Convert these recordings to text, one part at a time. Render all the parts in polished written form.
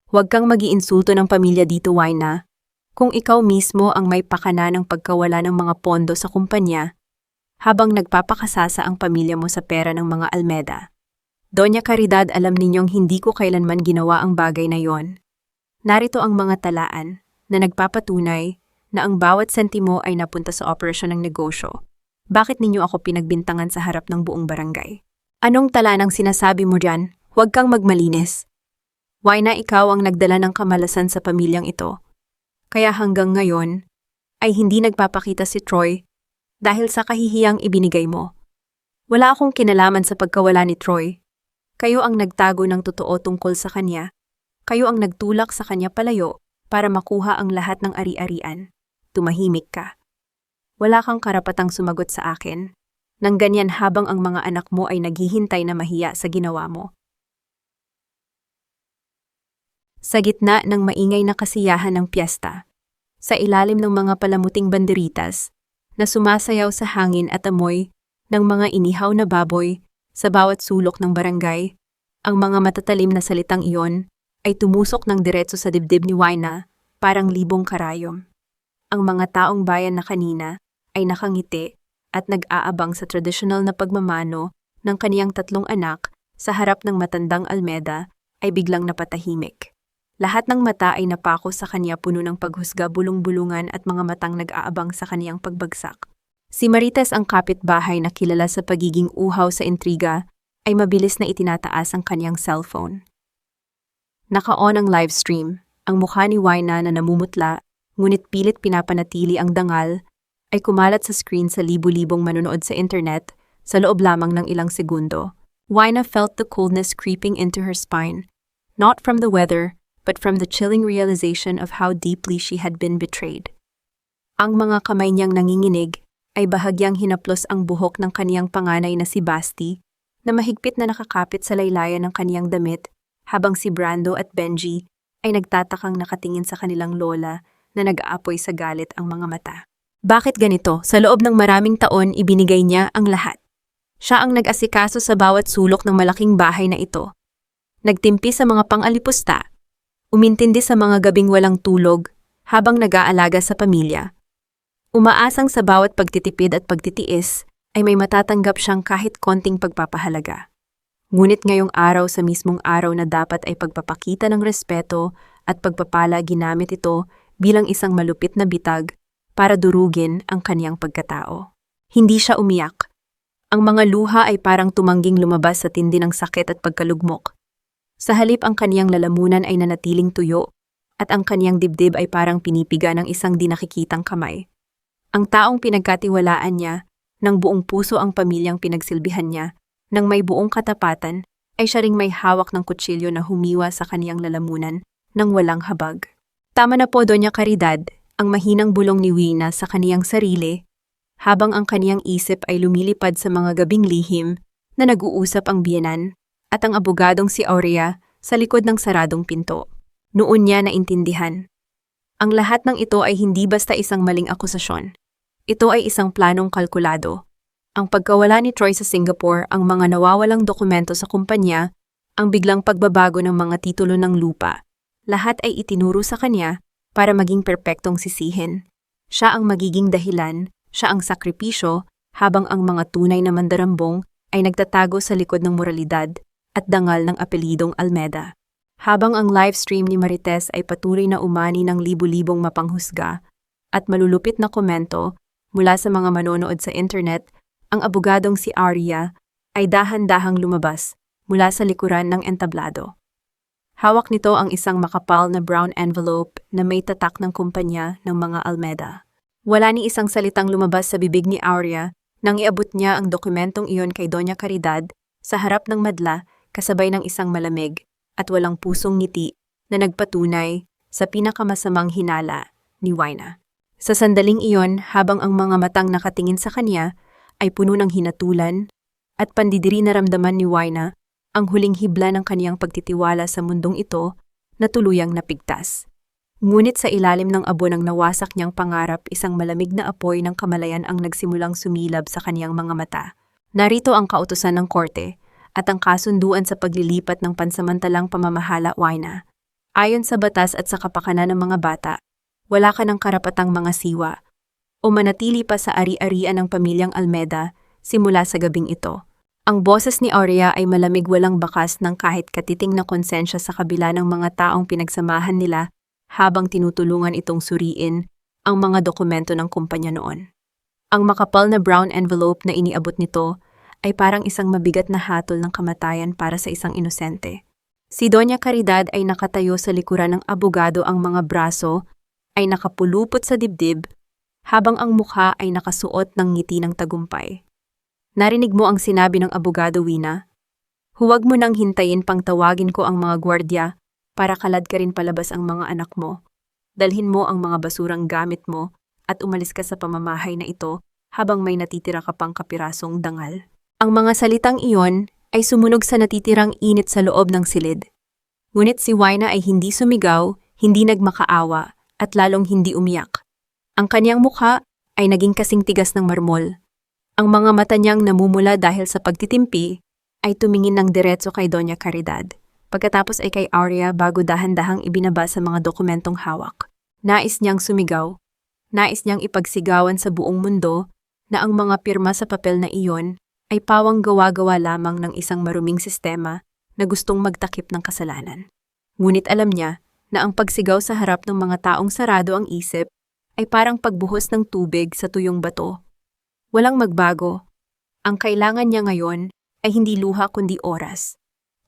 Huwag kang mag-iinsulto ng pamilya dito, Wina. Kung ikaw mismo ang may pakana ng pagkawala ng mga pondo sa kumpanya, habang nagpapakasasa ang pamilya mo sa pera ng mga Almeda. Doña Caridad, alam ninyong hindi ko kailanman ginawa ang bagay na yon. Narito ang mga talaan na nagpapatunay na ang bawat sentimo ay napunta sa operasyon ng negosyo. Bakit ninyo ako pinagbintangan sa harap ng buong barangay? Anong talanang sinasabi mo dyan? Huwag kang magmalinis. Wina, ikaw ang nagdala ng kamalasan sa pamilyang ito. Kaya hanggang ngayon ay hindi nagpapakita si Troy dahil sa kahihiyang ibinigay mo. Wala akong kinalaman sa pagkawala ni Troy. Kayo ang nagtago ng totoo tungkol sa kanya. Kayo ang nagtulak sa kanya palayo para makuha ang lahat ng ari-arian. Tumahimik ka. Wala kang karapatang sumagot sa akin. Nang ganyan habang ang mga anak mo ay naghihintay na mahiya sa ginawa mo. Sa gitna ng maingay na kasiyahan ng piyesta, sa ilalim ng mga palamuting banderitas na sumasayaw sa hangin at amoy ng mga inihaw na baboy sa bawat sulok ng barangay, ang mga matatalim na salitang iyon ay tumusok ng diretso sa dibdib ni Wina parang libong karayom. Ang mga taong bayan na kanina ay nakangiti at nag-aabang sa tradisyonal na pagmamano ng kaniyang 3 anak sa harap ng matandang Almeda ay biglang napatahimik. Lahat ng mata ay napako sa kanya, puno ng paghusga, bulong-bulungan at mga matang nag-aabang sa kaniyang pagbagsak. Si Marites, ang kapitbahay na kilala sa pagiging uhaw sa intriga, ay mabilis na itinataas ang kaniyang cellphone. Naka-on ang live stream, ang mukha ni Wina na namumutla, ngunit pilit pinapanatili ang dangal, ay kumalat sa screen sa libu-libong manonood sa internet sa loob lamang ng ilang segundo. Wina felt the coldness creeping into her spine, not from the weather, but from the chilling realization of how deeply she had been betrayed. Ang mga kamay niyang nanginginig ay bahagyang hinaplos ang buhok ng kaniyang panganay na si Basti, na mahigpit na nakakapit sa laylayan ng kaniyang damit, habang si Brando at Benji ay nagtatakang nakatingin sa kanilang lola na nag-aapoy sa galit ang mga mata. Bakit ganito? Sa loob ng maraming taon, ibinigay niya ang lahat. Siya ang nag-asikaso sa bawat sulok ng malaking bahay na ito. Nagtimpi sa mga pang-alipusta, umintindi sa mga gabing walang tulog habang nag-aalaga sa pamilya. Umaasang sa bawat pagtitipid at pagtitiis ay may matatanggap siyang kahit konting pagpapahalaga. Ngunit ngayong araw, sa mismong araw na dapat ay pagpapakita ng respeto at pagpapala, ginamit ito bilang isang malupit na bitag para durugin ang kaniyang pagkatao. Hindi siya umiyak. Ang mga luha ay parang tumangging lumabas sa tindi ng sakit at pagkalugmok. Sa halip, ang kaniyang lalamunan ay nanatiling tuyo at ang kaniyang dibdib ay parang pinipiga ng isang di nakikitang kamay. Ang taong pinagkatiwalaan niya, ng buong puso ang pamilyang pinagsilbihan niya, ng may buong katapatan, ay siya ring may hawak ng kutsilyo na humiwa sa kaniyang lalamunan ng walang habag. Tama na po, Doña Caridad, ang mahinang bulong ni Wina sa kaniyang sarili, habang ang kaniyang isip ay lumilipad sa mga gabing lihim na nag-uusap ang biyenan at ang abogadong si Aurea sa likod ng saradong pinto. Noon niya naintindihan. Ang lahat ng ito ay hindi basta isang maling akusasyon. Ito ay isang planong kalkulado. Ang pagkawala ni Troy sa Singapore, ang mga nawawalang dokumento sa kumpanya, ang biglang pagbabago ng mga titulo ng lupa, lahat ay itinuro sa kanya para maging perpektong sisihin. Siya ang magiging dahilan, siya ang sakripisyo, habang ang mga tunay na mandarambong ay nagtatago sa likod ng moralidad at dangal ng apelidong Almeda. Habang ang live stream ni Marites ay patuloy na umani ng libu-libong mapanghusga at malulupit na komento mula sa mga manonood sa internet, ang abogadong si Aurea ay dahan-dahang lumabas mula sa likuran ng entablado. Hawak nito ang isang makapal na brown envelope na may tatak ng kumpanya ng mga Almeda. Wala ni isang salitang lumabas sa bibig ni Aurea nang iabot niya ang dokumentong iyon kay Doña Caridad sa harap ng madla, kasabay ng isang malamig at walang pusong ngiti na nagpatunay sa pinakamasamang hinala ni Wina. Sa sandaling iyon, habang ang mga matang nakatingin sa kanya ay puno ng hinatulan at pandidiri, naramdaman ni Wina ang huling hibla ng kaniyang pagtitiwala sa mundong ito na tuluyang napigtas. Ngunit sa ilalim ng abo ng nawasak niyang pangarap, isang malamig na apoy ng kamalayan ang nagsimulang sumilab sa kaniyang mga mata. Narito ang kautusan ng korte at ang kasunduan sa paglilipat ng pansamantalang pamamahala, Wina. Ayon sa batas at sa kapakanan ng mga bata, wala ka ng karapatang mga siwa o manatili pa sa ari-arian ng pamilyang Almeda simula sa gabing ito. Ang boses ni Aurea ay malamig walang bakas ng kahit katiting na konsensya sa kabila ng mga taong pinagsamahan nila habang tinutulungan itong suriin ang mga dokumento ng kumpanya noon. Ang makapal na brown envelope na iniabot nito ay parang isang mabigat na hatol ng kamatayan para sa isang inosente. Si Doña Caridad ay nakatayo sa likuran ng abogado, ang mga braso ay nakapulupot sa dibdib habang ang mukha ay nakasuot ng ngiti ng tagumpay. Narinig mo ang sinabi ng abogado, Wina? Huwag mo nang hintayin pang tawagin ko ang mga gwardya para kalad ka rin palabas ang mga anak mo. Dalhin mo ang mga basurang gamit mo at umalis ka sa pamamahay na ito habang may natitira ka pang kapirasong dangal. Ang mga salitang iyon ay sumunog sa natitirang init sa loob ng silid. Ngunit si Wina ay hindi sumigaw, hindi nagmakaawa, at lalong hindi umiyak. Ang kanyang mukha ay naging kasing tigas ng marmol. Ang mga mata niyang namumula dahil sa pagtitimpi ay tumingin ng diretso kay Doña Caridad. Pagkatapos ay kay Aurea bago dahan-dahang ibinaba sa mga dokumentong hawak. Nais niyang sumigaw. Nais niyang ipagsigawan sa buong mundo na ang mga pirma sa papel na iyon ay pawang gawa-gawa lamang ng isang maruming sistema na gustong magtakip ng kasalanan. Ngunit alam niya na ang pagsigaw sa harap ng mga taong sarado ang isip ay parang pagbuhos ng tubig sa tuyong bato. Walang magbago. Ang kailangan niya ngayon ay hindi luha kundi oras.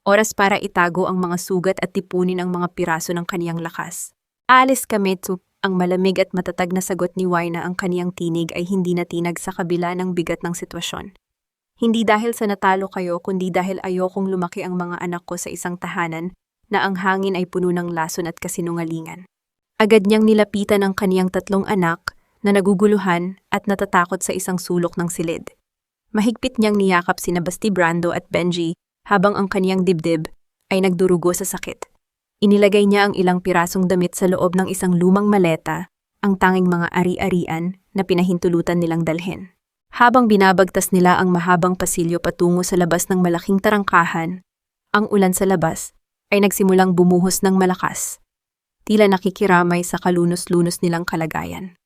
Oras para itago ang mga sugat at tipunin ang mga piraso ng kaniyang lakas. Alis kami, Tsup. Ang malamig at matatag na sagot ni Wina, ang kaniyang tinig ay hindi natinag sa kabila ng bigat ng sitwasyon. Hindi dahil sa natalo kayo, kundi dahil ayokong lumaki ang mga anak ko sa isang tahanan na ang hangin ay puno ng lason at kasinungalingan. Agad niyang nilapitan ang kaniyang 3 anak na naguguluhan at natatakot sa isang sulok ng silid. Mahigpit niyang niyakap sina Basti Brando at Benji habang ang kaniyang dibdib ay nagdurugo sa sakit. Inilagay niya ang ilang pirasong damit sa loob ng isang lumang maleta, ang tanging mga ari-arian na pinahintulutan nilang dalhin. Habang binabagtas nila ang mahabang pasilyo patungo sa labas ng malaking tarangkahan, ang ulan sa labas ay nagsimulang bumuhos ng malakas. Tila nakikiramay sa kalunos-lunos nilang kalagayan.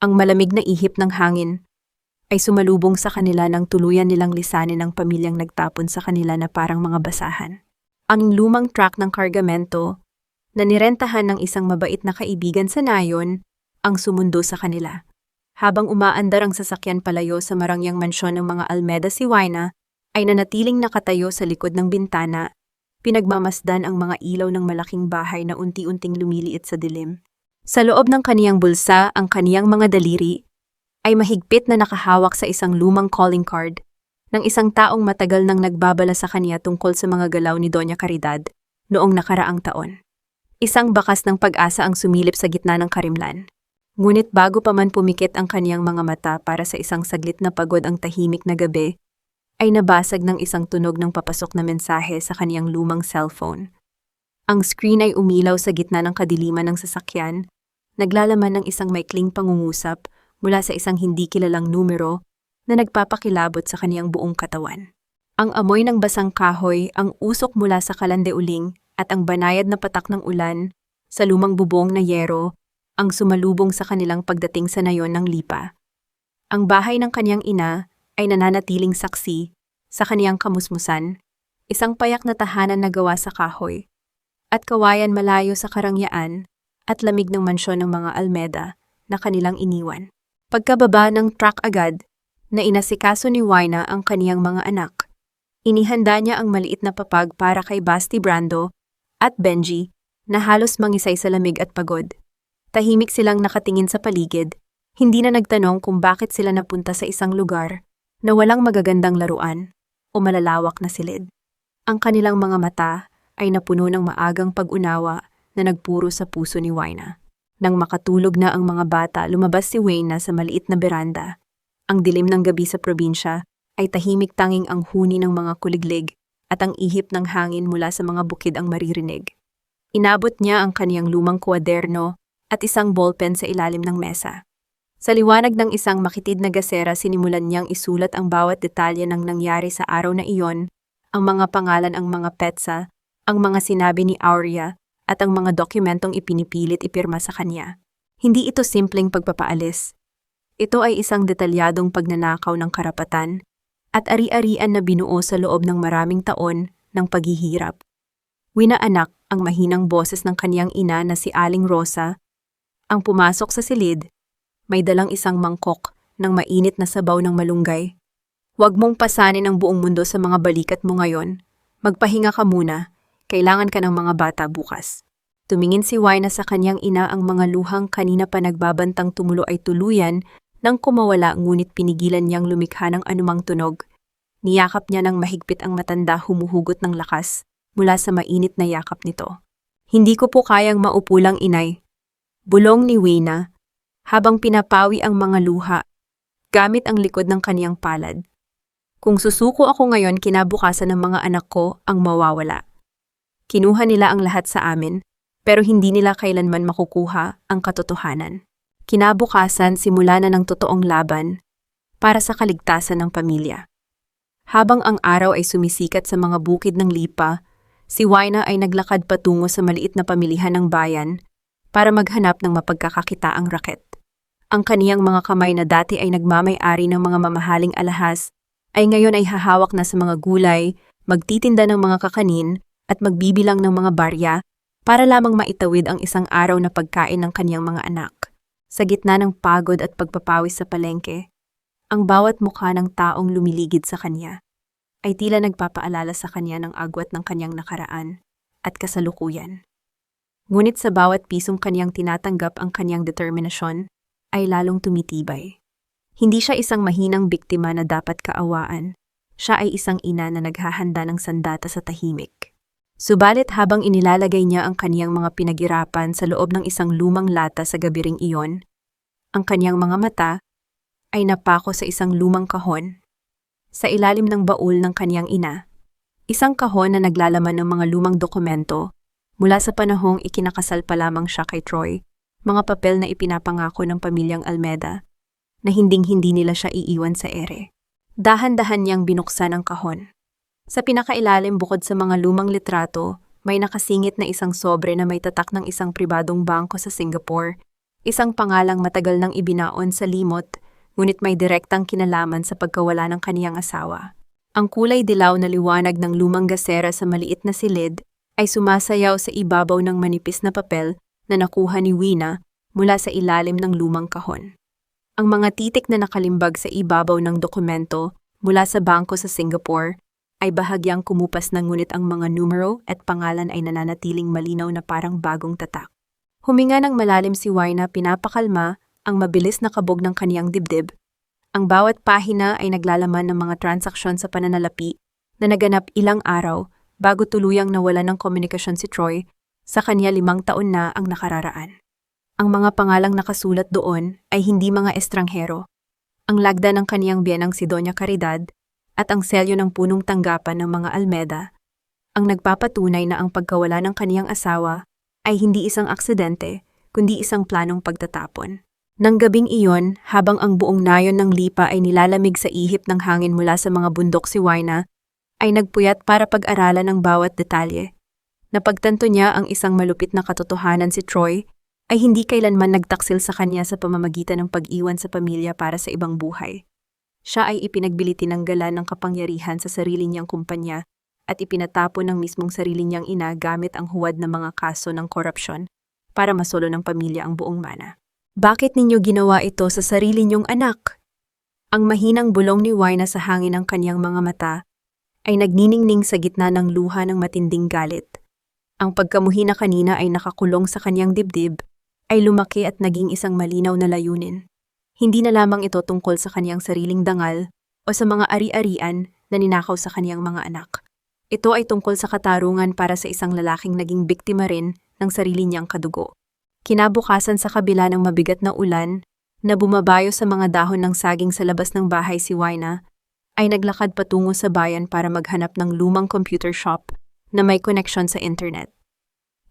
Ang malamig na ihip ng hangin ay sumalubong sa kanila nang tuluyan nilang lisanin ng pamilyang nagtapon sa kanila na parang mga basahan. Ang lumang truck ng kargamento na nirentahan ng isang mabait na kaibigan sa nayon ang sumundo sa kanila. Habang umaandar ang sasakyan palayo sa marangyang mansyon ng mga Almeda, si Wina ay nanatiling nakatayo sa likod ng bintana, pinagmamasdan ang mga ilaw ng malaking bahay na unti-unting lumiliit sa dilim. Sa loob ng kaniyang bulsa, ang kaniyang mga daliri ay mahigpit na nakahawak sa isang lumang calling card ng isang taong matagal nang nagbabala sa kaniya tungkol sa mga galaw ni Doña Caridad noong nakaraang taon. Isang bakas ng pag-asa ang sumilip sa gitna ng karimlan. Ngunit bago pa man pumikit ang kaniyang mga mata para sa isang saglit na pagod ang tahimik na gabi, ay nabasag ng isang tunog ng papasok na mensahe sa kaniyang lumang cellphone. Ang screen ay umilaw sa gitna ng kadiliman ng sasakyan, naglalaman ng isang maikling pangungusap mula sa isang hindi kilalang numero na nagpapakilabot sa kaniyang buong katawan. Ang amoy ng basang kahoy, ang usok mula sa kalandeuling at ang banayad na patak ng ulan sa lumang bubong na yero ang sumalubong sa kanilang pagdating sa nayon ng lipa. Ang bahay ng kaniyang ina ay nananatiling saksi sa kaniyang kamusmusan, isang payak na tahanan na gawa sa kahoy, at kawayan malayo sa karangyaan at lamig ng mansyon ng mga Almeda na kanilang iniwan. Pagkababa ng truck agad, na inasikaso ni Wina ang kaniyang mga anak. Inihanda niya ang maliit na papag para kay Basti Brando at Benji na halos mangisay sa lamig at pagod. Tahimik silang nakatingin sa paligid, hindi na nagtanong kung bakit sila napunta sa isang lugar na walang magagandang laruan o malalawak na silid. Ang kanilang mga mata ay napuno ng maagang pag-unawa na nagpuro sa puso ni Wina. Nang makatulog na ang mga bata, lumabas si Wina sa maliit na beranda. Ang dilim ng gabi sa probinsya ay tahimik, tanging ang huni ng mga kuliglig at ang ihip ng hangin mula sa mga bukid ang maririnig. Inabot niya ang kaniyang lumang kwaderno at isang ballpen sa ilalim ng mesa. Sa liwanag ng isang makitid na gasera, sinimulan niyang isulat ang bawat detalye ng nangyari sa araw na iyon, ang mga pangalan, ang mga petsa, ang mga sinabi ni Aurea, at ang mga dokumentong ipinipilit ipirma sa kanya. Hindi ito simpleng pagpapaalis. Ito ay isang detalyadong pagnanakaw ng karapatan at ari-arian na binuo sa loob ng maraming taon ng paghihirap. Winaanak ang mahinang boses ng kaniyang ina na si Aling Rosa, ang pumasok sa silid, may dalang isang mangkok ng mainit na sabaw ng malunggay. Huwag mong pasanin ang buong mundo sa mga balikat mo ngayon. Magpahinga ka muna, kailangan ka ng mga bata bukas. Tumingin si Wina sa kanyang ina, ang mga luhang kanina pa nagbabantang tumulo ay tuluyan nang kumawala, ngunit pinigilan niyang lumikha ng anumang tunog. Niyakap niya ng mahigpit ang matanda, humuhugot ng lakas mula sa mainit na yakap nito. Hindi ko po kayang maupo lang, inay. Bulong ni Wina habang pinapawi ang mga luha gamit ang likod ng kaniyang palad. Kung susuko ako ngayon, kinabukasan ng mga anak ko ang mawawala. Kinuha nila ang lahat sa amin, pero hindi nila kailanman makukuha ang katotohanan. Kinabukasan, simula na ng totoong laban para sa kaligtasan ng pamilya. Habang ang araw ay sumisikat sa mga bukid ng Lipa, si Wina ay naglakad patungo sa maliit na pamilihan ng bayan para maghanap ng mapagkakakitaang raket. Ang kaniyang mga kamay na dati ay nagmamay-ari ng mga mamahaling alahas ay ngayon ay hahawak na sa mga gulay, magtitinda ng mga kakanin at magbibilang ng mga barya para lamang maitawid ang isang araw na pagkain ng kaniyang mga anak. Sa gitna ng pagod at pagpapawis sa palengke, ang bawat mukha ng taong lumiligid sa kanya ay tila nagpapaalala sa kanya ng agwat ng kanyang nakaraan at kasalukuyan. Ngunit sa bawat pisong kanyang tinatanggap, ang kanyang determinasyon ay lalong tumitibay. Hindi siya isang mahinang biktima na dapat kaawaan. Siya ay isang ina na naghahanda ng sandata sa tahimik. Subalit habang inilalagay niya ang kaniyang mga pinagirapan sa loob ng isang lumang lata sa gabi ring iyon, ang kaniyang mga mata ay napako sa isang lumang kahon. Sa ilalim ng baul ng kaniyang ina, isang kahon na naglalaman ng mga lumang dokumento mula sa panahong ikinakasal pa lamang siya kay Troy, mga papel na ipinapangako ng pamilyang Almeda na hinding-hindi nila siya iiwan sa ere. Dahan-dahan niyang binuksan ang kahon. Sa pinakailalim, bukod sa mga lumang litrato, may nakasingit na isang sobre na may tatak ng isang pribadong bangko sa Singapore, isang pangalang matagal nang ibinaon sa limot, ngunit may direktang kinalaman sa pagkawala ng kaniyang asawa. Ang kulay dilaw na liwanag ng lumang gasera sa maliit na silid ay sumasayaw sa ibabaw ng manipis na papel na nakuha ni Wina mula sa ilalim ng lumang kahon. Ang mga titik na nakalimbag sa ibabaw ng dokumento mula sa bangko sa Singapore ay bahagyang kumupas na, ngunit ang mga numero at pangalan ay nananatiling malinaw na parang bagong tatak. Huminga ng malalim si Wina, pinapakalma ang mabilis na kabog ng kaniyang dibdib. Ang bawat pahina ay naglalaman ng mga transaksyon sa pananalapi na naganap ilang araw bago tuluyang nawalan ng komunikasyon si Troy sa kanya 5 taon na ang nakararaan. Ang mga pangalang nakasulat doon ay hindi mga estranghero. Ang lagda ng kaniyang biyenang si Doña Caridad at ang selyo ng punong tanggapan ng mga Almeda ang nagpapatunay na ang pagkawala ng kaniyang asawa ay hindi isang aksidente, kundi isang planong pagtatapon. Nang gabing iyon, habang ang buong nayon ng Lipa ay nilalamig sa ihip ng hangin mula sa mga bundok, si Wina ay nagpuyat para pag-aralan ang bawat detalye. Napagtanto niya ang isang malupit na katotohanan: si Troy ay hindi kailanman nagtaksil sa kanya sa pamamagitan ng pag-iwan sa pamilya para sa ibang buhay. Siya ay ipinagbili tinanggalan ng kapangyarihan sa sarili niyang kumpanya at ipinatapon ng mismong sarili niyang ina gamit ang huwad na mga kaso ng korupsyon para masolo ng pamilya ang buong mana. Bakit ninyo ginawa ito sa sarili niyong anak? Ang mahinang bulong ni Wina sa hangin ng kaniyang mga mata ay nagniningning sa gitna ng luha ng matinding galit. Ang pagkamuhi na kanina ay nakakulong sa kaniyang dibdib ay lumaki at naging isang malinaw na layunin. Hindi na lamang ito tungkol sa kaniyang sariling dangal o sa mga ari-arian na ninakaw sa kaniyang mga anak. Ito ay tungkol sa katarungan para sa isang lalaking naging biktima rin ng sarili niyang kadugo. Kinabukasan, sa kabila ng mabigat na ulan na bumabayo sa mga dahon ng saging sa labas ng bahay, si Wina ay naglakad patungo sa bayan para maghanap ng lumang computer shop na may koneksyon sa internet.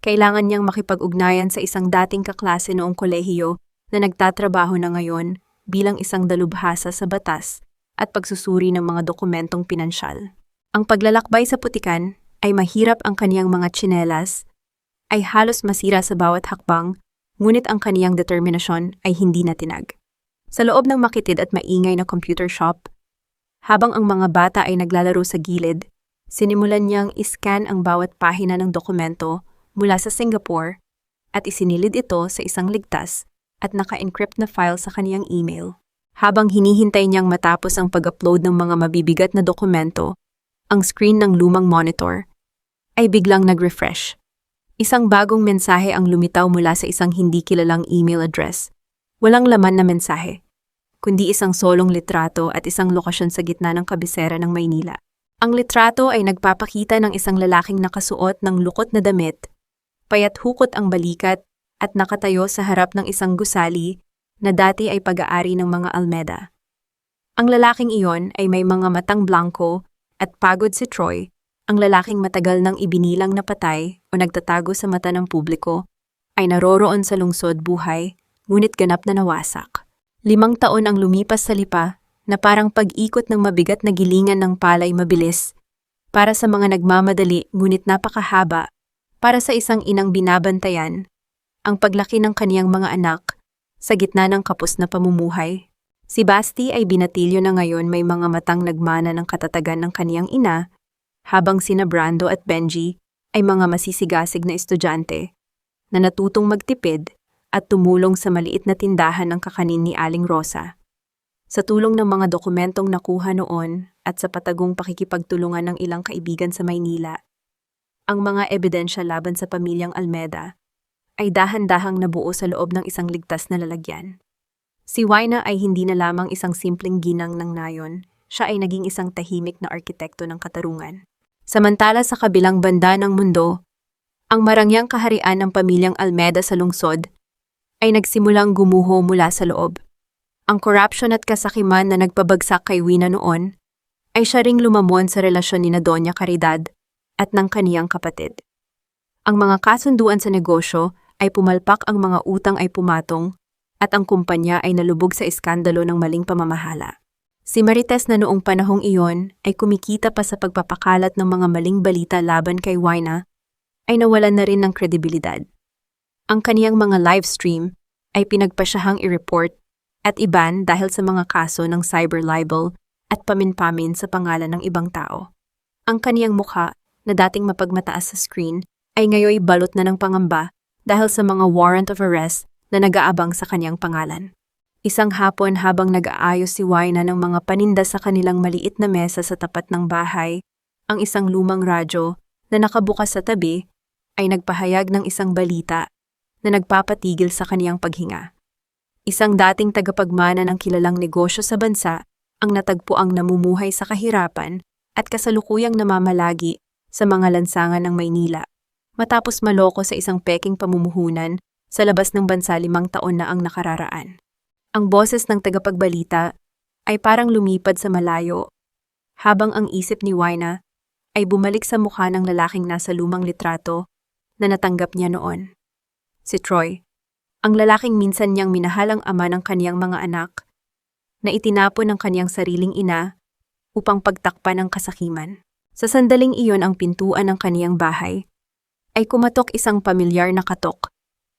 Kailangan niyang makipag-ugnayan sa isang dating kaklase noong kolehiyo na nagtatrabaho na ngayon bilang isang dalubhasa sa batas at pagsusuri ng mga dokumentong pinansyal. Ang paglalakbay sa putikan ay mahirap. Ang kaniyang mga tsinelas ay halos masira sa bawat hakbang, ngunit ang kaniyang determinasyon ay hindi natinag. Sa loob ng makitid at maingay na computer shop, habang ang mga bata ay naglalaro sa gilid, sinimulan niyang iscan ang bawat pahina ng dokumento mula sa Singapore at isinilid ito sa isang ligtas at naka-encrypt na file sa kaniyang email. Habang hinihintay niyang matapos ang pag-upload ng mga mabibigat na dokumento, ang screen ng lumang monitor ay biglang nag-refresh. Isang bagong mensahe ang lumitaw mula sa isang hindi kilalang email address. Walang laman na mensahe, kundi isang solong litrato at isang lokasyon sa gitna ng kabisera ng Maynila. Ang litrato ay nagpapakita ng isang lalaking nakasuot ng lukot na damit, payat hukot ang balikat at nakatayo sa harap ng isang gusali na dati ay pag-aari ng mga Almeda. Ang lalaking iyon ay may mga matang blanco at pagod si Troy, ang lalaking matagal nang ibinilang na patay o nagtatago sa mata ng publiko, ay naroroon sa lungsod buhay, ngunit ganap na nawasak. 5 taon ang lumipas sa lipa na parang pag-ikot ng mabigat na gilingan ng palay mabilis, para sa mga nagmamadali ngunit napakahaba, para sa isang inang binabantayan, ang paglaki ng kaniyang mga anak, sa gitna ng kapos na pamumuhay. Si Basti ay binatilyo na ngayon may mga matang nagmana ng katatagan ng kaniyang ina, habang sina Brando at Benji ay mga masisigasig na estudyante na natutong magtipid at tumulong sa maliit na tindahan ng kakanin ni Aling Rosa. Sa tulong ng mga dokumentong nakuha noon at sa patagong pakikipagtulungan ng ilang kaibigan sa Maynila, ang mga ebidensya laban sa pamilyang Almeda ay dahan-dahang nabuo sa loob ng isang ligtas na lalagyan. Si Wina ay hindi na lamang isang simpleng ginang ng nayon, siya ay naging isang tahimik na arkitekto ng katarungan. Samantala sa kabilang banda ng mundo, ang marangyang kaharian ng pamilyang Almeda sa lungsod ay nagsimulang gumuho mula sa loob. Ang korupsyon at kasakiman na nagpabagsak kay Wina noon ay siya ring lumamon sa relasyon ni Doña Caridad at ng kaniyang kapatid. Ang mga kasunduan sa negosyo ay pumalpak, ang mga utang ay pumatong, at ang kumpanya ay nalubog sa iskandalo ng maling pamamahala. Si Marites na noong panahong iyon ay kumikita pa sa pagpapakalat ng mga maling balita laban kay Wina, ay nawalan na rin ng kredibilidad. Ang kaniyang mga live stream ay pinagpasyahang i-report at iban dahil sa mga kaso ng cyber libel at pamin-pamin sa pangalan ng ibang tao. Ang kaniyang mukha na dating mapagmataas sa screen ay ngayoy balot na ng pangamba dahil sa mga warrant of arrest na nag-aabang sa kaniyang pangalan. Isang hapon habang nag-aayos si Wina ng mga paninda sa kanilang maliit na mesa sa tapat ng bahay, ang isang lumang radyo na nakabukas sa tabi ay nagpahayag ng isang balita na nagpapatigil sa kaniyang paghinga. Isang dating tagapagmana ng kilalang negosyo sa bansa ang natagpuang namumuhay sa kahirapan at kasalukuyang namamalagi sa mga lansangan ng Maynila, matapos maloko sa isang peking pamumuhunan sa labas ng bansa 5 taon na ang nakararaan. Ang boses ng tagapagbalita ay parang lumipad sa malayo, habang ang isip ni Wina ay bumalik sa mukha ng lalaking nasa lumang litrato na natanggap niya noon. Si Troy, ang lalaking minsan niyang minahalang ama ng kaniyang mga anak, na itinapon ng kaniyang sariling ina upang pagtakpan ng kasakiman. Sa sandaling iyon ang pintuan ng kaniyang bahay ay kumatok isang pamilyar na katok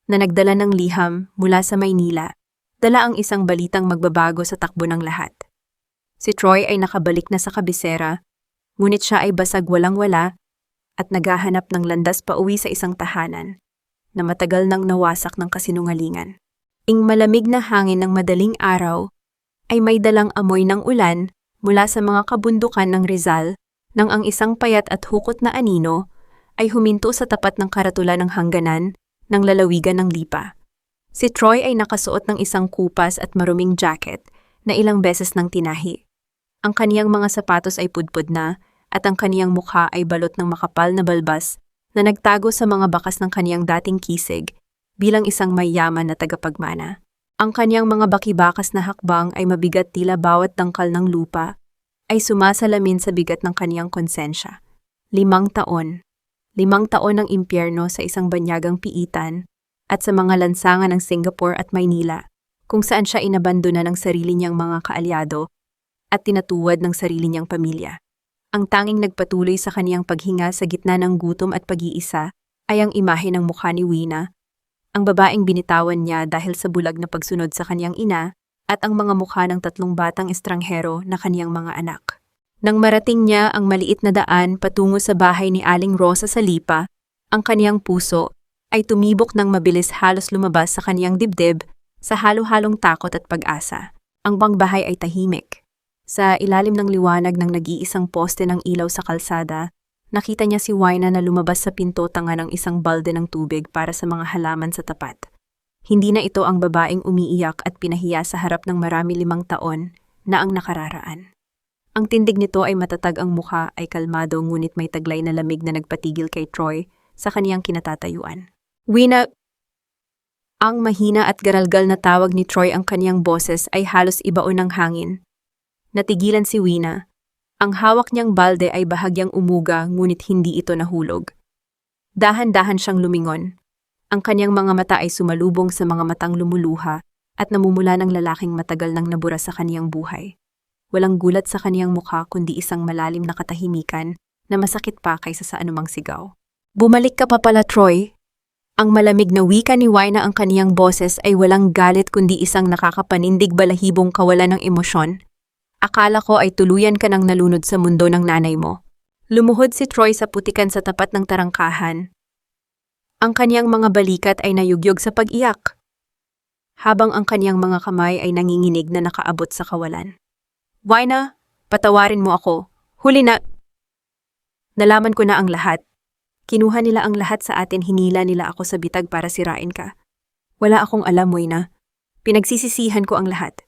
na nagdala ng liham mula sa Maynila, dala ang isang balitang magbabago sa takbo ng lahat. Si Troy ay nakabalik na sa kabisera, ngunit siya ay basag walang-wala at naghahanap ng landas pauwi sa isang tahanan na matagal nang nawasak ng kasinungalingan. Ing malamig na hangin ng madaling araw ay may dalang amoy ng ulan mula sa mga kabundukan ng Rizal nang ang isang payat at hukot na anino ay huminto sa tapat ng karatula ng hangganan ng lalawigan ng Lipa. Si Troy ay nakasuot ng isang kupas at maruming jacket na ilang beses nang tinahi. Ang kaniyang mga sapatos ay pudpud na at ang kaniyang mukha ay balot ng makapal na balbas na nagtago sa mga bakas ng kaniyang dating kisig bilang isang mayaman na tagapagmana. Ang kaniyang mga bakibakas na hakbang ay mabigat, tila bawat dangkal ng lupa ay sumasalamin sa bigat ng kaniyang konsensya. 5 taon. 5 taon ng impyerno sa isang banyagang piitan at sa mga lansangan ng Singapore at Maynila, kung saan siya inabandona ng sarili niyang mga kaalyado at tinatuwad ng sarili niyang pamilya. Ang tanging nagpatuloy sa kaniyang paghinga sa gitna ng gutom at pag-iisa ay ang imahe ng mukha ni Wina, ang babaeng binitawan niya dahil sa bulag na pagsunod sa kanyang ina, at ang mga mukha ng 3 batang estranghero na kanyang mga anak. Nang marating niya ang maliit na daan patungo sa bahay ni Aling Rosa sa Lipa, ang kaniyang puso ay tumibok ng mabilis, halos lumabas sa kaniyang dibdib sa halo-halong takot at pag-asa. Ang pangbahay ay tahimik. Sa ilalim ng liwanag ng nag-iisang poste ng ilaw sa kalsada, nakita niya si Wina na lumabas sa pinto tanga ng isang balde ng tubig para sa mga halaman sa tapat. Hindi na ito ang babaeng umiiyak at pinahiya sa harap ng 5 taon na ang nakararaan. Ang tindig nito ay matatag, ang mukha ay kalmado, ngunit may taglay na lamig na nagpatigil kay Troy sa kaniyang kinatatayuan. Wina! Ang mahina at garalgal na tawag ni Troy, ang kaniyang boses ay halos ibaon ng hangin. Natigilan si Wina. Ang hawak niyang balde ay bahagyang umuga, ngunit hindi ito nahulog. Dahan-dahan siyang lumingon. Ang kaniyang mga mata ay sumalubong sa mga matang lumuluha at namumula ng lalaking matagal nang nabura sa kaniyang buhay. Walang gulat sa kaniyang mukha kundi isang malalim na katahimikan na masakit pa kaysa sa anumang sigaw. Bumalik ka pa pala, Troy. Ang malamig na wika ni Wina, ang kaniyang boses ay walang galit kundi isang nakakapanindig balahibong kawalan ng emosyon. Akala ko ay tuluyan ka nang nalunod sa mundo ng nanay mo. Lumuhod si Troy sa putikan sa tapat ng tarangkahan. Ang kaniyang mga balikat ay nayugyog sa pag-iyak, habang ang kaniyang mga kamay ay nanginginig na nakaabot sa kawalan. Wina, patawarin mo ako. Huli na. Nalaman ko na ang lahat. Kinuha nila ang lahat sa atin, hinila nila ako sa bitag para sirain ka. Wala akong alam, Wina. Pinagsisisihan ko ang lahat.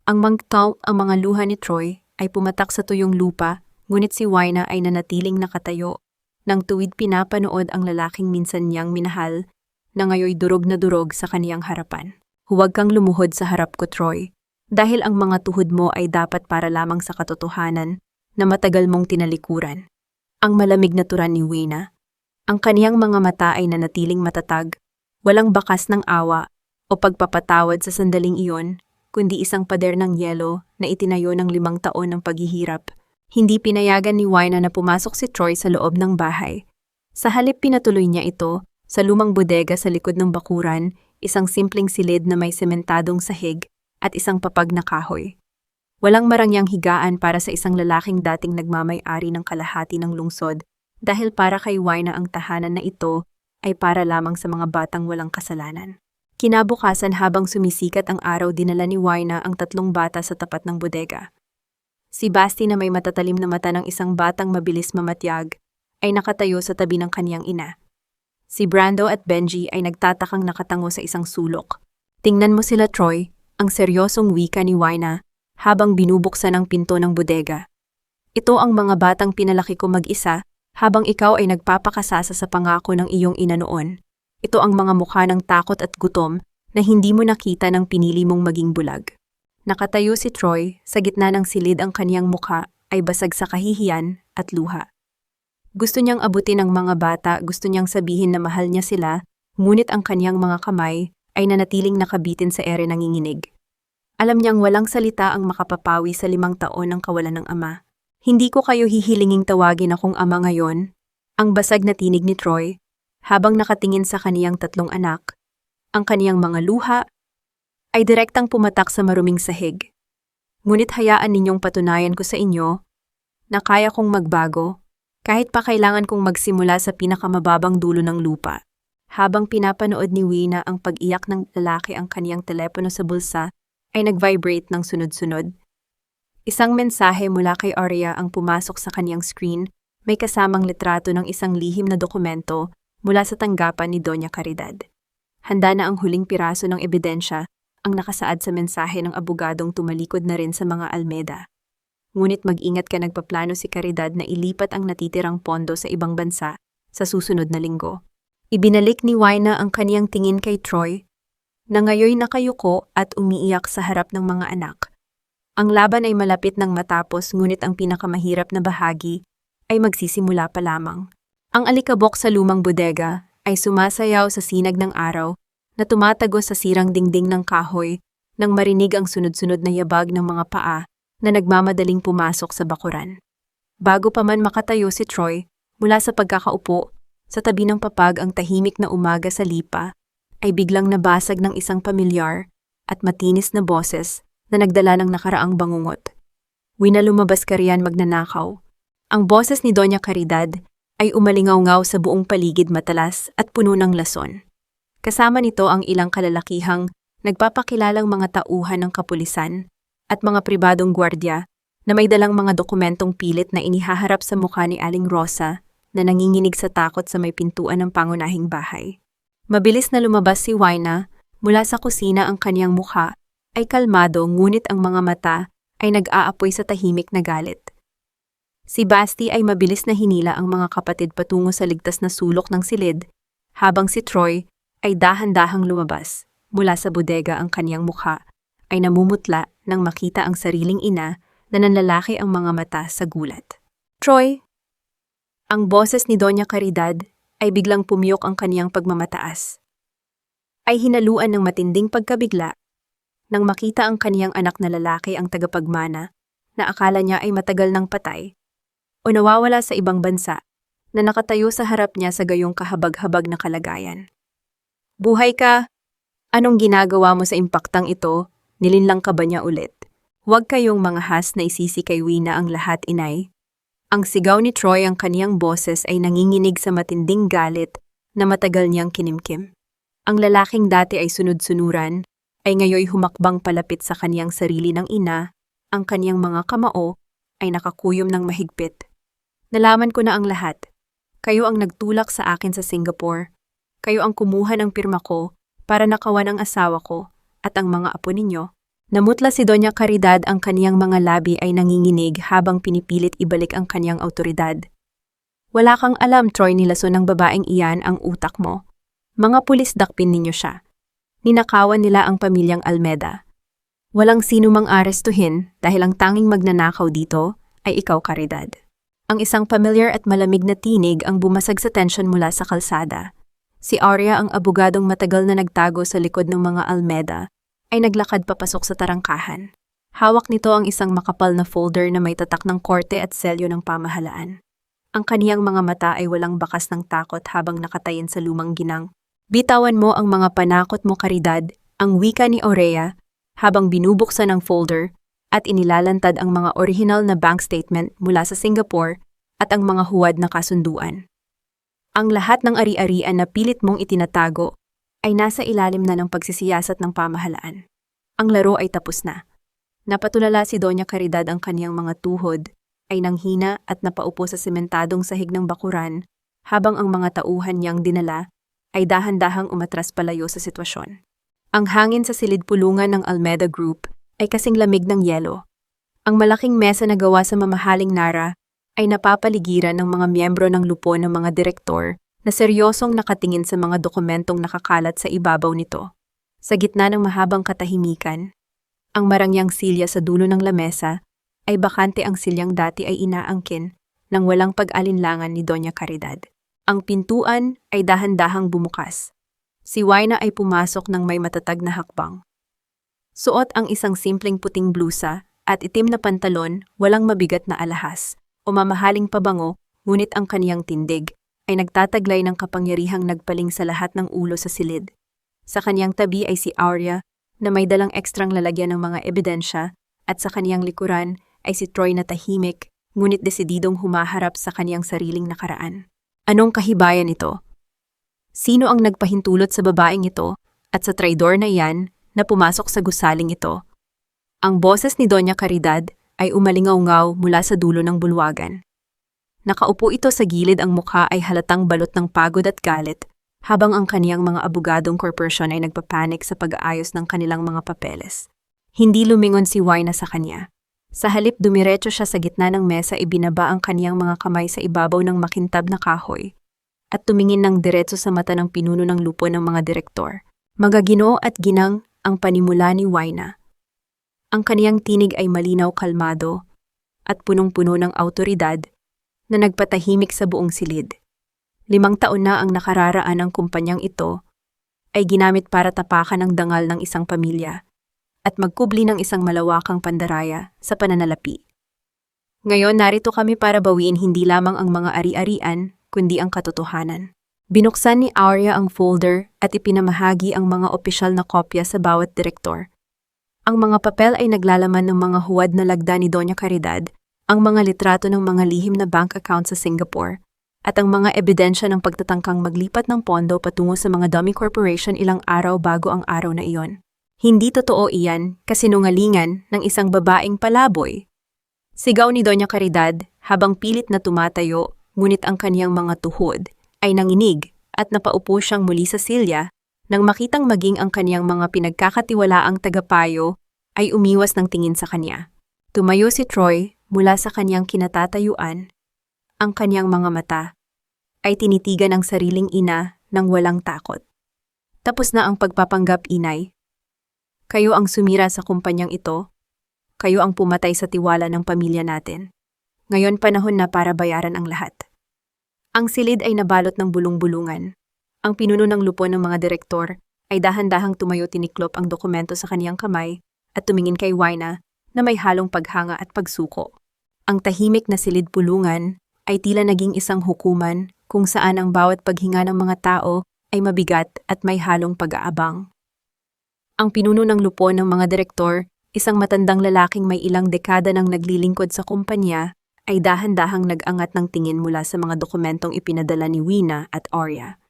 Ang mga luha ni Troy ay pumatak sa tuyong lupa, ngunit si Wina ay nanatiling nakatayo. Nang tuwid pinapanood ang lalaking minsan niyang minahal, na ngayoy durog na durog sa kaniyang harapan. Huwag kang lumuhod sa harap ko, Troy, dahil ang mga tuhod mo ay dapat para lamang sa katotohanan na matagal mong tinalikuran. Ang malamig na turan ni Wina. Ang kaniyang mga mata ay nanatiling matatag, walang bakas ng awa o pagpapatawad sa sandaling iyon, kundi isang pader ng yelo na itinayo ng 5 taon ng paghihirap. Hindi pinayagan ni Wina na pumasok si Troy sa loob ng bahay. Sa halip, pinatuloy niya ito sa lumang bodega sa likod ng bakuran, isang simpleng silid na may sementadong sahig at isang papag na kahoy. Walang marangyang higaan para sa isang lalaking dating nagmamay-ari ng kalahati ng lungsod, dahil para kay Wina ang tahanan na ito ay para lamang sa mga batang walang kasalanan. Kinabukasan, habang sumisikat ang araw, dinala ni Wina ang 3 bata sa tapat ng bodega. Si Basti, na may matatalim na mata ng isang batang mabilis mamatyag, ay nakatayo sa tabi ng kaniyang ina. Si Brando at Benji ay nagtatakang nakatango sa isang sulok. Tingnan mo sila, Troy, ang seryosong wika ni Wina habang binubuksan ang pinto ng bodega. Ito ang mga batang pinalaki ko mag-isa habang ikaw ay nagpapakasasa sa pangako ng iyong ina noon. Ito ang mga mukha ng takot at gutom na hindi mo nakita nang pinili mong maging bulag. Nakatayo si Troy, sa gitna ng silid, ang kaniyang mukha ay basag sa kahihiyan at luha. Gusto niyang abutin ang mga bata, gusto niyang sabihin na mahal niya sila, ngunit ang kaniyang mga kamay ay nanatiling nakabitin sa ere nanginginig. Alam niyang walang salita ang makapapawi sa 5 taon ng kawalan ng ama. Hindi ko kayo hihilinging tawagin akong ama ngayon, ang basag na tinig ni Troy, habang nakatingin sa kaniyang 3 anak. Ang kaniyang mga luha ay direktang pumatak sa maruming sahig. Ngunit hayaan ninyong patunayan ko sa inyo na kaya kong magbago, kahit pa kailangan kong magsimula sa pinakamababang dulo ng lupa. Habang pinapanood ni Wina ang pag-iyak ng lalaki, ang kaniyang telepono sa bulsa ay nag-vibrate ng sunod-sunod. Isang mensahe mula kay Arya ang pumasok sa kaniyang screen, may kasamang litrato ng isang lihim na dokumento mula sa tanggapan ni Doña Caridad. Handa na ang huling piraso ng ebidensya, ang nakasaad sa mensahe ng abogadong tumalikod na rin sa mga Almeda. Ngunit mag-ingat ka, nagpaplano si Caridad na ilipat ang natitirang pondo sa ibang bansa sa susunod na linggo. Ibinalik ni Wina ang kaniyang tingin kay Troy, na ngayoy nakayuko at umiiyak sa harap ng mga anak. Ang laban ay malapit nang matapos, ngunit ang pinakamahirap na bahagi ay magsisimula pa lamang. Ang alikabok sa lumang bodega ay sumasayaw sa sinag ng araw na tumatagos sa sirang dingding ng kahoy nang marinig ang sunod-sunod na yabag ng mga paa na nagmamadaling pumasok sa bakuran. Bago pa man makatayo si Troy mula sa pagkakaupo, Sa tabi ng papag ang tahimik na umaga sa lipa ay biglang nabasag ng isang pamilyar at matinis na boses na nagdala ng nakaraang bangungot. Wina lumabas ka riyan magnanakaw. Ang boses ni Doña Caridad ay umalingaw-ngaw sa buong paligid matalas at puno ng lason. Kasama nito ang ilang kalalakihang nagpapakilalang mga tauhan ng kapulisan at mga pribadong gwardya na may dalang mga dokumentong pilit na inihaharap sa mukha ni Aling Rosa na nanginginig sa takot sa may pintuan ng pangunahing bahay. Mabilis na lumabas si Wina mula sa kusina, ang kaniyang mukha ay kalmado ngunit ang mga mata ay nag-aapoy sa tahimik na galit. Si Basti ay mabilis na hinila ang mga kapatid patungo sa ligtas na sulok ng silid, habang si Troy ay dahan-dahang lumabas. Mula sa bodega ang kaniyang mukha ay namumutla nang makita ang sariling ina na nanlalaki ang mga mata sa gulat. Troy! Ang boses ni Doña Caridad ay biglang pumiyok, ang kaniyang pagmamataas ay hinaluan ng matinding pagkabigla nang makita ang kaniyang anak na lalaki ang tagapagmana na akala niya ay matagal nang patay o nawawala sa ibang bansa na nakatayo sa harap niya sa gayong kahabag-habag na kalagayan. Buhay ka! Anong ginagawa mo sa impaktang ito? Nilinlang ka ba niya ulit? Huwag kayong manghas na isisi kay Wina ang lahat, inay. Ang sigaw ni Troy, ang kaniyang boses ay nanginginig sa matinding galit na matagal niyang kinimkim. Ang lalaking dati ay sunod-sunuran ay ngayoy humakbang palapit sa kaniyang sarili ng ina, ang kaniyang mga kamao ay nakakuyom ng mahigpit. Nalaman ko na ang lahat. Kayo ang nagtulak sa akin sa Singapore. Kayo ang kumuha ng pirma ko para nakawan ang asawa ko at ang mga apo ninyo. Namutla si Doña Caridad, ang kaniyang mga labi ay nanginginig habang pinipilit ibalik ang kaniyang autoridad. Wala kang alam, Troy, nilason ng babaeng iyan ang utak mo. Mga pulis, dakpin ninyo siya. Ninakawan nila ang pamilyang Almeda. Walang sino mang arestuhin dahil ang tanging magnanakaw dito ay ikaw, Caridad. Ang isang familiar at malamig na tinig ang bumasag sa tensyon mula sa kalsada. Si Arya, ang abogadong matagal na nagtago sa likod ng mga Almeda, ay naglakad papasok sa tarangkahan. Hawak nito ang isang makapal na folder na may tatak ng korte at selyo ng pamahalaan. Ang kaniyang mga mata ay walang bakas ng takot habang nakatayin sa lumang ginang. Bitawan mo ang mga panakot mo, Caridad, ang wika ni Aurea, habang binubuksan ang folder at inilalantad ang mga orihinal na bank statement mula sa Singapore at ang mga huwad na kasunduan. Ang lahat ng ari-arian na pilit mong itinatago ay nasa ilalim na ng pagsisiyasat ng pamahalaan. Ang laro ay tapos na. Napatulala si Doña Caridad, ang kaniyang mga tuhod ay nanghina at napaupo sa sementadong sahig ng bakuran habang ang mga tauhan niyang dinala ay dahan-dahang umatras palayo sa sitwasyon. Ang hangin sa silid-pulungan ng Almeda Group ay kasing lamig ng yelo. Ang malaking mesa na gawa sa mamahaling nara ay napapaligiran ng mga miyembro ng lupon ng mga direktor na seryosong nakatingin sa mga dokumentong nakakalat sa ibabaw nito. Sa gitna ng mahabang katahimikan, ang marangyang silya sa dulo ng lamesa ay bakante. Ang silyang dati ay inaangkin ng walang pag-alinlangan ni Doña Caridad. Ang pintuan ay dahan-dahang bumukas. Si Wina ay pumasok ng may matatag na hakbang. Suot ang isang simpleng puting blusa at itim na pantalon, walang mabigat na alahas o mamahaling pabango, ngunit ang kaniyang tindig ay nagtataglay ng kapangyarihang nagpaling sa lahat ng ulo sa silid. Sa kaniyang tabi ay si Arya na may dalang ekstrang lalagyan ng mga ebidensya at sa kaniyang likuran ay si Troy na tahimik ngunit desididong humaharap sa kaniyang sariling nakaraan. Anong kahibayan ito? Sino ang nagpahintulot sa babaeng ito at sa traidor na iyan na pumasok sa gusaling ito? Ang boses ni Doña Caridad ay umalingaw-ngaw mula sa dulo ng bulwagan. Nakaupo ito sa gilid, ang mukha ay halatang balot ng pagod at galit, habang ang kaniyang mga abogadong korporasyon ay nagpapanik sa pag-aayos ng kanilang mga papeles. Hindi lumingon si Wina sa kanya. Sa halip dumiretso siya sa gitna ng mesa, ibinaba ang kaniyang mga kamay sa ibabaw ng makintab na kahoy at tumingin ng diretso sa mata ng pinuno ng lupon ng mga direktor. Magaginoo at ginang ang panimula ni Wina. Ang kaniyang tinig ay malinaw, kalmado at punong-puno ng awtoridad na nagpatahimik sa buong silid. 5 taon na ang nakararaan ng kumpanyang ito ay ginamit para tapakan ang dangal ng isang pamilya at magkubli ng isang malawakang pandaraya sa pananalapi. Ngayon narito kami para bawiin hindi lamang ang mga ari-arian, kundi ang katotohanan. Binuksan ni Arya ang folder at ipinamahagi ang mga opisyal na kopya sa bawat direktor. Ang mga papel ay naglalaman ng mga huwad na lagda ni Doña Caridad, ang mga litrato ng mga lihim na bank account sa Singapore, at ang mga ebidensya ng pagtatangkang maglipat ng pondo patungo sa mga dummy corporation ilang araw bago ang araw na iyon. Hindi totoo iyan, kasinungalingan ng isang babaeng palaboy. Sigaw ni Doña Caridad habang pilit na tumatayo, ngunit ang kaniyang mga tuhod ay nanginig at napaupo siyang muli sa silya nang makitang maging ang kaniyang mga pinagkakatiwalaang tagapayo ay umiwas ng tingin sa kanya. Tumayo si Troy mula sa kaniyang kinatatayuan. Ang kaniyang mga mata ay tinitigan ang sariling ina ng walang takot. Tapos na ang pagpapanggap, inay. Kayo ang sumira sa kumpanyang ito. Kayo ang pumatay sa tiwala ng pamilya natin. Ngayon panahon na para bayaran ang lahat. Ang silid ay nabalot ng bulong-bulungan. Ang pinuno ng lupon ng mga direktor ay dahan-dahang tumayo, tiniklop ang dokumento sa kaniyang kamay at tumingin kay Wina na may halong paghanga at pagsuko. Ang tahimik na silid-pulungan ay tila naging isang hukuman kung saan ang bawat paghinga ng mga tao ay mabigat at may halong pag-aabang. Ang pinuno ng lupon ng mga direktor, isang matandang lalaking may ilang dekada nang naglilingkod sa kumpanya, ay dahan-dahang nag-angat ng tingin mula sa mga dokumentong ipinadala ni Wina at Arya.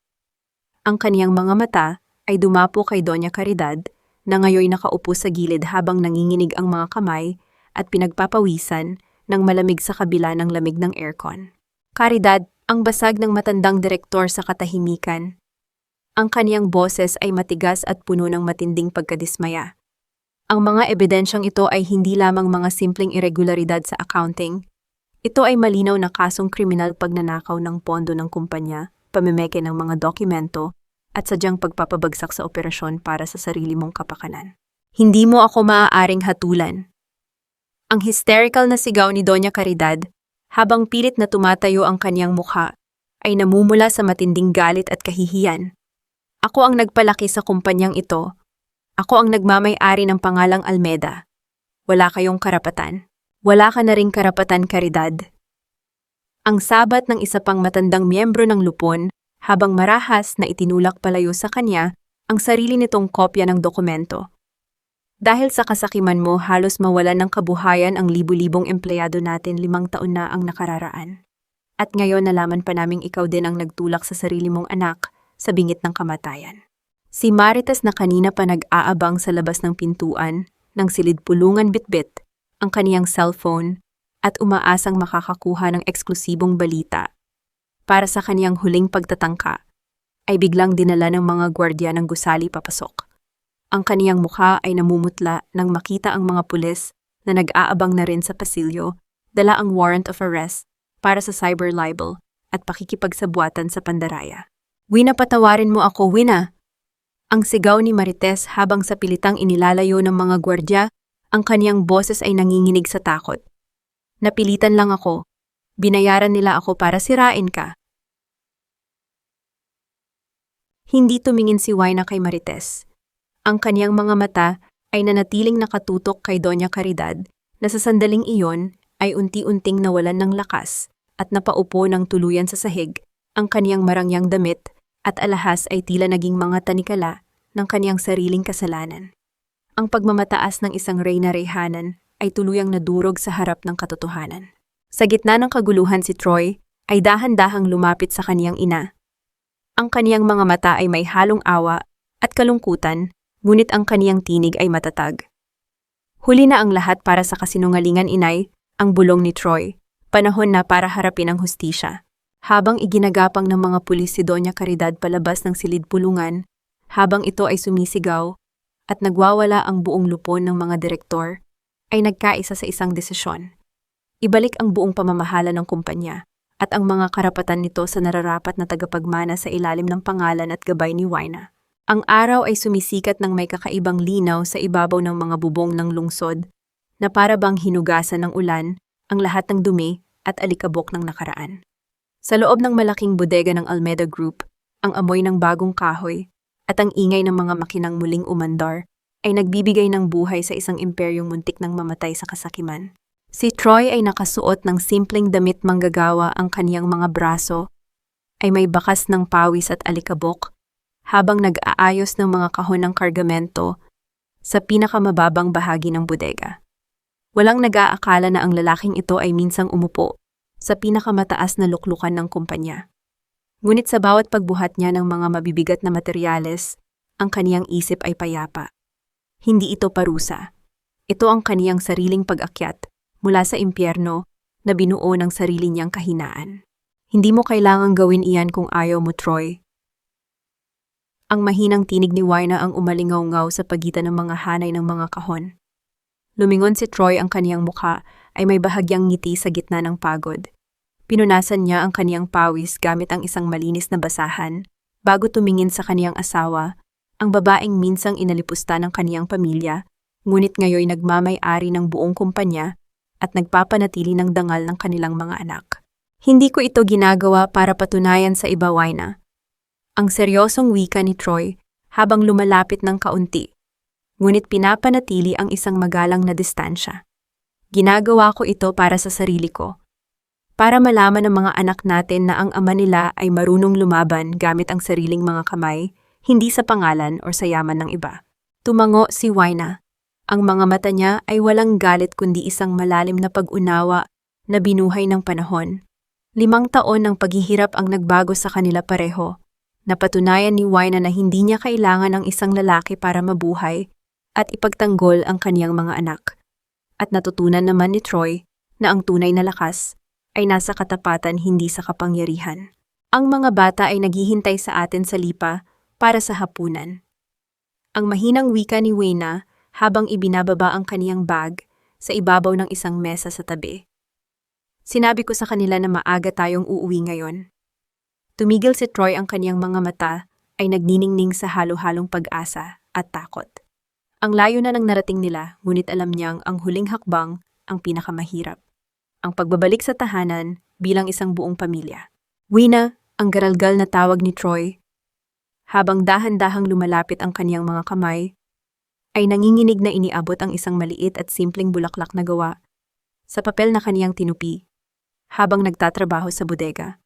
Ang kaniyang mga mata ay dumapo kay Doña Caridad na ngayoy nakaupo sa gilid habang nanginginig ang mga kamay at pinagpapawisan ng malamig sa kabila ng lamig ng aircon. Caridad, ang basag ng matandang direktor sa katahimikan. Ang kaniyang boses ay matigas at puno ng matinding pagkadismaya. Ang mga ebidensyang ito ay hindi lamang mga simpleng irregularidad sa accounting. Ito ay malinaw na kasong kriminal pagnanakaw ng pondo ng kumpanya, pamimeke ng mga dokumento, at sadyang pagpapabagsak sa operasyon para sa sarili mong kapakanan. Hindi mo ako maaaring hatulan. Ang hysterical na sigaw ni Doña Caridad, habang pilit na tumatayo ang kaniyang mukha, ay namumula sa matinding galit at kahihiyan. Ako ang nagpalaki sa kumpanyang ito. Ako ang nagmamay-ari ng pangalang Almeda. Wala kayong karapatan. Wala ka na ring karapatan, Caridad. Ang sabat ng isa pang matandang miyembro ng lupon habang marahas na itinulak palayo sa kanya ang sarili nitong kopya ng dokumento. Dahil sa kasakiman mo, halos mawalan ng kabuhayan ang libu-libong empleyado natin 5 taon na ang nakararaan. At ngayon nalaman pa naming ikaw din ang nagtulak sa sarili mong anak sa bingit ng kamatayan. Si Marites na kanina pa nag-aabang sa labas ng pintuan, ng silid-pulungan bitbit, ang kaniyang cellphone at umaasang makakakuha ng eksklusibong balita. Para sa kaniyang huling pagtatangka, ay biglang dinala ng mga gwardya ng gusali papasok. Ang kaniyang mukha ay namumutla nang makita ang mga pulis na nag-aabang na rin sa pasilyo, dala ang warrant of arrest para sa cyber libel at pakikipagsabwatan sa pandaraya. Wina, patawarin mo ako, Wina! Ang sigaw ni Marites habang sa pilitang inilalayo ng mga gwardya, ang kaniyang boses ay nanginginig sa takot. Napilitan lang ako. Binayaran nila ako para sirain ka. Hindi tumingin si Wina kay Marites. Ang kaniyang mga mata ay nanatiling nakatutok kay Doña Caridad na sa sandaling iyon ay unti-unting nawalan ng lakas at napaupo ng tuluyan sa sahig. Ang kaniyang marangyang damit at alahas ay tila naging mga tanikala ng kaniyang sariling kasalanan. Ang pagmamataas ng isang reyna reyhanan ay tuluyang nadurog sa harap ng katotohanan. Sa gitna ng kaguluhan, si Troy ay dahan-dahang lumapit sa kaniyang ina. Ang kaniyang mga mata ay may halong awa at kalungkutan, ngunit ang kaniyang tinig ay matatag. Huli na ang lahat para sa kasinungalingan, inay, ang bulong ni Troy. Panahon na para harapin ang hustisya. Habang iginagapang ng mga pulis si Doña Caridad palabas ng silid-pulungan, habang ito ay sumisigaw, at nagwawala ang buong lupon ng mga direktor, ay nagkaisa sa isang desisyon. Ibalik ang buong pamamahala ng kumpanya at ang mga karapatan nito sa nararapat na tagapagmana sa ilalim ng pangalan at gabay ni Wina. Ang araw ay sumisikat ng may kakaibang linaw sa ibabaw ng mga bubong ng lungsod na para bang hinugasan ng ulan ang lahat ng dumi at alikabok ng nakaraan. Sa loob ng malaking bodega ng Almeda Group, ang amoy ng bagong kahoy at ang ingay ng mga makinang muling umandar ay nagbibigay ng buhay sa isang imperyong muntik ng mamatay sa kasakiman. Si Troy ay nakasuot ng simpleng damit manggagawa ang kaniyang mga braso ay may bakas ng pawis at alikabok habang nag-aayos ng mga kahon ng kargamento sa pinakamababang bahagi ng bodega. Walang nag-aakala na ang lalaking ito ay minsang umupo sa pinakamataas na luklukan ng kumpanya. Ngunit sa bawat pagbuhat niya ng mga mabibigat na materyales, ang kaniyang isip ay payapa. Hindi ito parusa. Ito ang kaniyang sariling pag-akyat mula sa impyerno na binuo ng sarili niyang kahinaan. Hindi mo kailangang gawin iyan kung ayaw mo, Troy. Ang mahinang tinig ni Wina ang umalingaw-ngaw sa pagitan ng mga hanay ng mga kahon. Lumingon si Troy, ang kaniyang mukha ay may bahagyang ngiti sa gitna ng pagod. Pinunasan niya ang kaniyang pawis gamit ang isang malinis na basahan bago tumingin sa kaniyang asawa, ang babaeng minsang inalipusta ng kaniyang pamilya, ngunit ngayon nagmamay-ari ng buong kumpanya at nagpapanatili ng dangal ng kanilang mga anak. Hindi ko ito ginagawa para patunayan sa iba, Wina. Ang seryosong wika ni Troy habang lumalapit ng kaunti, ngunit pinapanatili ang isang magalang na distansya. Ginagawa ko ito para sa sarili ko. Para malaman ng mga anak natin na ang ama nila ay marunong lumaban gamit ang sariling mga kamay, hindi sa pangalan o sa yaman ng iba. Tumango si Wina. Ang mga mata niya ay walang galit kundi isang malalim na pag-unawa na binuhay ng panahon. 5 taon ng paghihirap ang nagbago sa kanila pareho. Napatunayan ni Wina na hindi niya kailangan ng isang lalaki para mabuhay at ipagtanggol ang kaniyang mga anak. At natutunan naman ni Troy na ang tunay na lakas ay nasa katapatan, hindi sa kapangyarihan. Ang mga bata ay naghihintay sa atin sa lipa para sa hapunan. Ang mahinang wika ni Wina habang ibinababa ang kaniyang bag sa ibabaw ng isang mesa sa tabi. Sinabi ko sa kanila na maaga tayong uuwi ngayon. Tumigil si Troy, ang kaniyang mga mata ay nagniningning sa halo-halong pag-asa at takot. Ang layo na ng narating nila, ngunit alam niyang ang huling hakbang ang pinakamahirap. Ang pagbabalik sa tahanan bilang isang buong pamilya. Wina, ang garalgal na tawag ni Troy, habang dahan-dahang lumalapit ang kaniyang mga kamay, ay nanginginig na iniabot ang isang maliit at simpleng bulaklak na gawa sa papel na kaniyang tinupi habang nagtatrabaho sa bodega.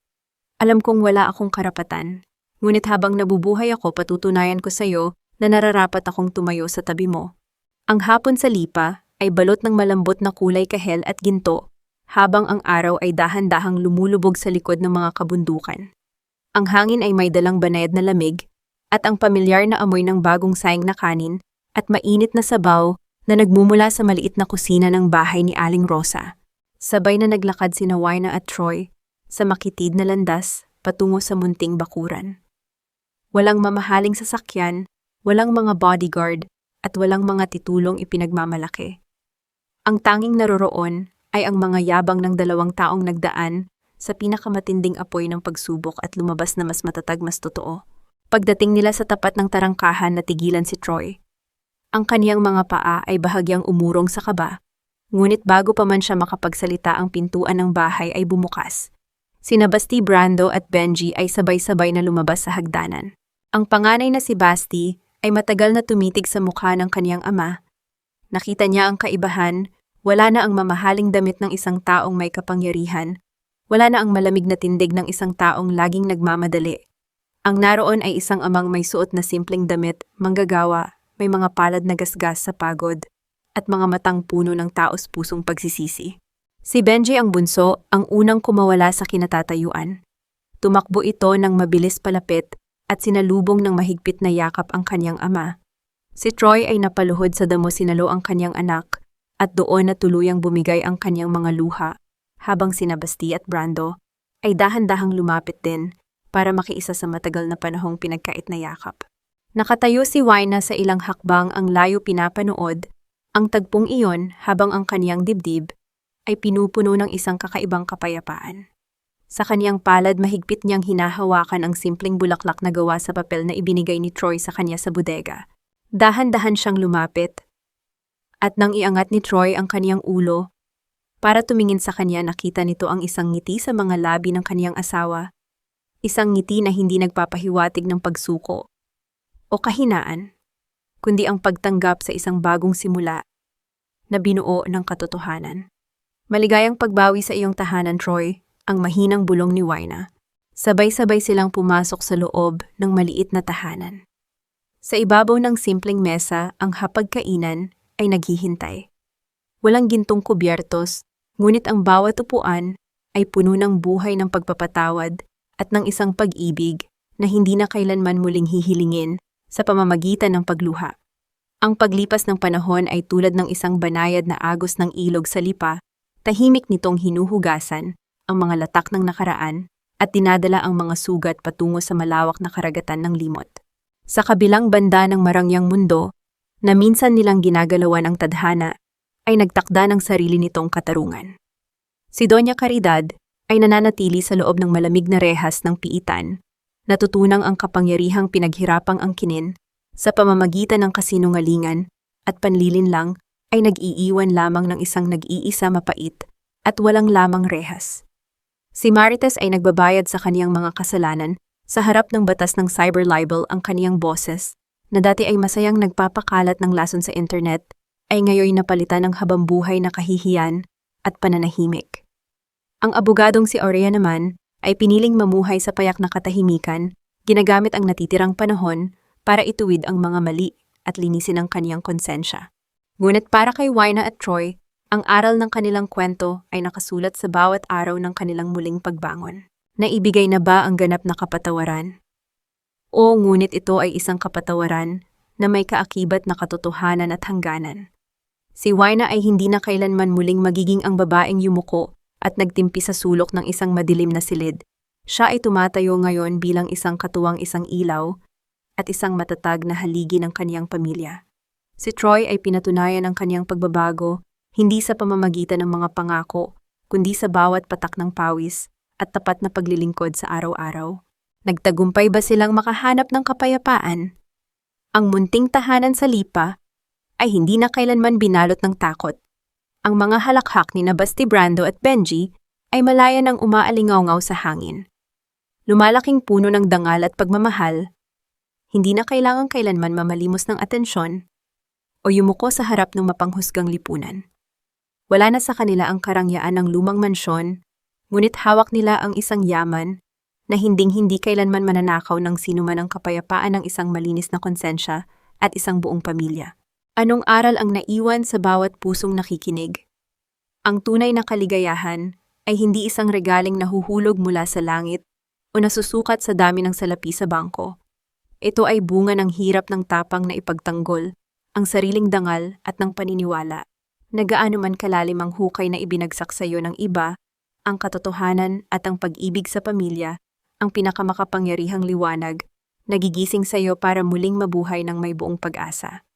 Alam kong wala akong karapatan, ngunit habang nabubuhay ako, patutunayan ko sa iyo na nararapat akong tumayo sa tabi mo. Ang hapon sa lipa ay balot ng malambot na kulay kahel at ginto, habang ang araw ay dahan-dahang lumulubog sa likod ng mga kabundukan. Ang hangin ay may dalang banayad na lamig, at ang pamilyar na amoy ng bagong saing na kanin at mainit na sabaw na nagmumula sa maliit na kusina ng bahay ni Aling Rosa. Sabay na naglakad sina Wina at Troy sa makitid na landas patungo sa munting bakuran. Walang mamahaling sasakyan, walang mga bodyguard, at walang mga titulong ipinagmamalaki. Ang tanging naroroon ay ang mga yabang ng 2 taong nagdaan sa pinakamatinding apoy ng pagsubok at lumabas na mas matatag, mas totoo. Pagdating nila sa tapat ng tarangkahan, natigilan si Troy. Ang kaniyang mga paa ay bahagyang umurong sa kaba, ngunit bago pa man siya makapagsalita, ang pintuan ng bahay ay bumukas. Sina Basti, Brando at Benji ay sabay-sabay na lumabas sa hagdanan. Ang panganay na si Basti ay matagal na tumitig sa mukha ng kaniyang ama. Nakita niya ang kaibahan, wala na ang mamahaling damit ng isang taong may kapangyarihan, wala na ang malamig na tindig ng isang taong laging nagmamadali. Ang naroon ay isang amang may suot na simpleng damit, manggagawa, may mga palad na gasgas sa pagod, at mga matang puno ng taos-pusong pagsisisi. Si Benji, ang bunso, ang unang kumawala sa kinatatayuan. Tumakbo ito ng mabilis palapit at sinalubong ng mahigpit na yakap ang kanyang ama. Si Troy ay napaluhod sa damo, sinalo ang kanyang anak at doon na tuluyang bumigay ang kanyang mga luha, habang sina Basti at Brando ay dahan-dahang lumapit din para makiisa sa matagal na panahong pinagkait na yakap. Nakatayo si Wina sa ilang hakbang, ang layo pinapanood ang tagpong iyon habang ang kaniyang dibdib ay pinupuno ng isang kakaibang kapayapaan. Sa kaniyang palad, mahigpit niyang hinahawakan ang simpleng bulaklak na gawa sa papel na ibinigay ni Troy sa kanya sa bodega. Dahan-dahan siyang lumapit, at nang iangat ni Troy ang kaniyang ulo para tumingin sa kanya, nakita nito ang isang ngiti sa mga labi ng kaniyang asawa. Isang ngiti na hindi nagpapahiwatig ng pagsuko o kahinaan, kundi ang pagtanggap sa isang bagong simula na binuo ng katotohanan. Maligayang pagbawi sa iyong tahanan, Troy, ang mahinang bulong ni Wina. Sabay-sabay silang pumasok sa loob ng maliit na tahanan. Sa ibabaw ng simpleng mesa, ang hapagkainan ay naghihintay. Walang gintong kubyertos, ngunit ang bawat upuan ay puno ng buhay ng pagpapatawad at ng isang pag-ibig na hindi na kailanman muling hihilingin sa pamamagitan ng pagluha. Ang paglipas ng panahon ay tulad ng isang banayad na agos ng ilog sa lipa, tahimik nitong hinuhugasan ang mga latak ng nakaraan at dinadala ang mga sugat patungo sa malawak na karagatan ng limot. Sa kabilang banda ng marangyang mundo, na minsan nilang ginagalawan ang tadhana, ay nagtakda ng sarili nitong katarungan. Si Doña Caridad ay nananatili sa loob ng malamig na rehas ng piitan, natutunang ang kapangyarihang pinaghirapang angkinin sa pamamagitan ng kasinungalingan at panlilinlang ay nag-iiwan lamang ng isang nag-iisa mapait at walang lamang rehas. Si Marites ay nagbabayad sa kaniyang mga kasalanan sa harap ng batas ng cyber libel. Ang kaniyang boses, na dati ay masayang nagpapakalat ng lason sa internet, ay ngayon napalitan ng habambuhay na kahihiyan at pananahimik. Ang abogadong si Aurea naman ay piniling mamuhay sa payak na katahimikan, ginagamit ang natitirang panahon para ituwid ang mga mali at linisin ang kaniyang konsensya. Ngunit para kay Wina at Troy, ang aral ng kanilang kwento ay nakasulat sa bawat araw ng kanilang muling pagbangon. Naibigay na ba ang ganap na kapatawaran? O ngunit ito ay isang kapatawaran na may kaakibat na katotohanan at hangganan. Si Wina ay hindi na kailanman muling magiging ang babaeng yumuko at nagtimpi sa sulok ng isang madilim na silid. Siya ay tumatayo ngayon bilang isang katuwang isang ilaw at isang matatag na haligi ng kaniyang pamilya. Si Troy ay pinatunayan ang kaniyang pagbabago hindi sa pamamagitan ng mga pangako, kundi sa bawat patak ng pawis at tapat na paglilingkod sa araw-araw. Nagtagumpay ba silang makahanap ng kapayapaan? Ang munting tahanan sa lipa ay hindi na kailanman binalot ng takot. Ang mga halakhak ni na Basti Brando at Benji ay malaya ng umaalingaw-ngaw sa hangin. Lumalaking puno ng dangal at pagmamahal, hindi na kailangang kailanman mamalimos ng atensyon o yumuko sa harap ng mapanghusgang lipunan. Wala na sa kanila ang karangyaan ng lumang mansyon, ngunit hawak nila ang isang yaman na hinding-hindi kailanman mananakaw ng sinuman ang kapayapaan ng isang malinis na konsensya at isang buong pamilya. Anong aral ang naiwan sa bawat pusong nakikinig? Ang tunay na kaligayahan ay hindi isang regaling nahuhulog mula sa langit o nasusukat sa dami ng salapi sa bangko. Ito ay bunga ng hirap ng tapang na ipagtanggol, ang sariling dangal at ng paniniwala. Nagaano man kalalim ang hukay na ibinagsak sa iyo ng iba, ang katotohanan at ang pag-ibig sa pamilya, ang pinakamakapangyarihang liwanag, nagigising sa iyo para muling mabuhay ng may buong pag-asa.